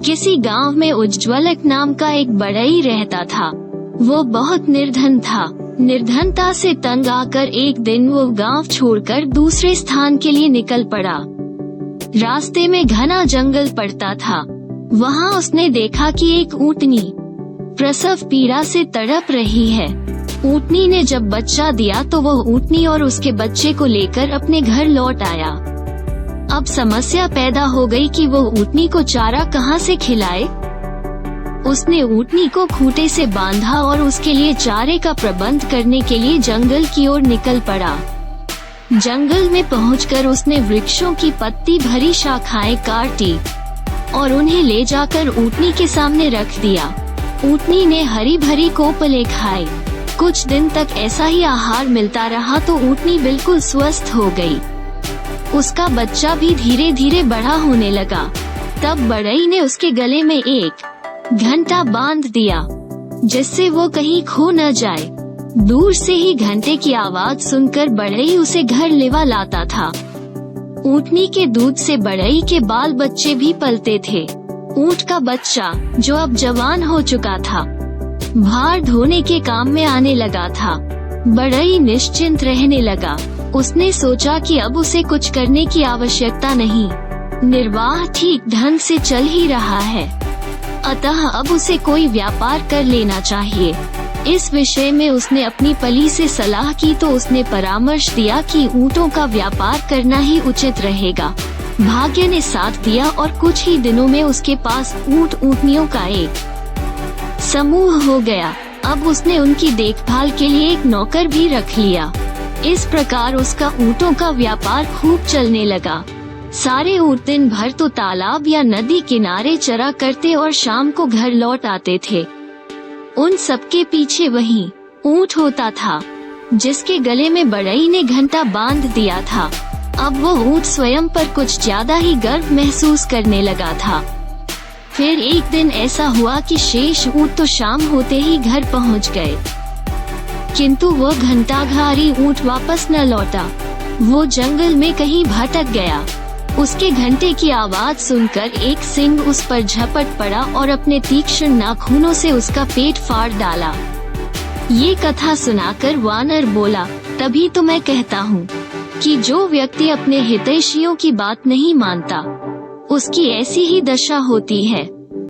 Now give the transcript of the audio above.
किसी गांव में उज्ज्वलक नाम का एक बढ़ई रहता था। वो बहुत निर्धन था। निर्धनता से तंग आकर एक दिन वो गांव छोड़कर दूसरे स्थान के लिए निकल पड़ा। रास्ते में घना जंगल पड़ता था। वहाँ उसने देखा कि एक ऊँटनी प्रसव पीड़ा से तड़प रही है। ऊँटनी ने जब बच्चा दिया तो वो ऊँटनी और उसके बच्चे को लेकर अपने घर लौट आया। अब समस्या पैदा हो गई कि वो ऊँटनी को चारा कहाँ से खिलाए। उसने ऊँटनी को खूंटे से बांधा और उसके लिए चारे का प्रबंध करने के लिए जंगल की ओर निकल पड़ा। जंगल में पहुंचकर उसने वृक्षों की पत्ती भरी शाखाएं काटी और उन्हें ले जाकर ऊँटनी के सामने रख दिया। ऊँटनी ने हरी भरी कोपले खाए। कुछ दिन तक ऐसा ही आहार मिलता रहा तो ऊँटनी बिल्कुल स्वस्थ हो गई। उसका बच्चा भी धीरे धीरे बड़ा होने लगा। तब बढ़ई ने उसके गले में एक घंटा बांध दिया जिससे वो कहीं खो न जाए। दूर से ही घंटे की आवाज सुनकर बढ़ई उसे घर लेवा लाता था। ऊँटनी के दूध से बढ़ई के बाल बच्चे भी पलते थे। ऊँट का बच्चा जो अब जवान हो चुका था भार ढोने के काम में आने लगा था। बढ़ई निश्चिंत रहने लगा। उसने सोचा कि अब उसे कुछ करने की आवश्यकता नहीं, निर्वाह ठीक ढंग से चल ही रहा है, अतः अब उसे कोई व्यापार कर लेना चाहिए। इस विषय में उसने अपनी पली से सलाह की तो उसने परामर्श दिया कि ऊँटों का व्यापार करना ही उचित रहेगा। भाग्य ने साथ दिया और कुछ ही दिनों में उसके पास ऊँट ऊँटनियों का एक समूह हो गया। अब उसने उनकी देखभाल के लिए एक नौकर भी रख लिया। इस प्रकार उसका ऊँटों का व्यापार खूब चलने लगा। सारे ऊँट दिन भर तो तालाब या नदी किनारे चरा करते और शाम को घर लौट आते थे। उन सबके पीछे वही ऊँट होता था जिसके गले में बढ़ई ने घंटा बांध दिया था। अब वो ऊँट स्वयं पर कुछ ज्यादा ही गर्व महसूस करने लगा था। फिर एक दिन ऐसा हुआ कि शेष ऊँट तो शाम होते ही घर पहुँच गए, किंतु वो घंटाघारी ऊँट वापस न लौटा। वो जंगल में कहीं भटक गया। उसके घंटे की आवाज सुनकर एक सिंह उस पर झपट पड़ा और अपने तीक्ष्ण नाखूनों से उसका पेट फाड़ डाला। ये कथा सुनाकर वानर बोला, तभी तो मैं कहता हूँ कि जो व्यक्ति अपने हितैषियों की बात नहीं मानता उसकी ऐसी ही दशा होती है।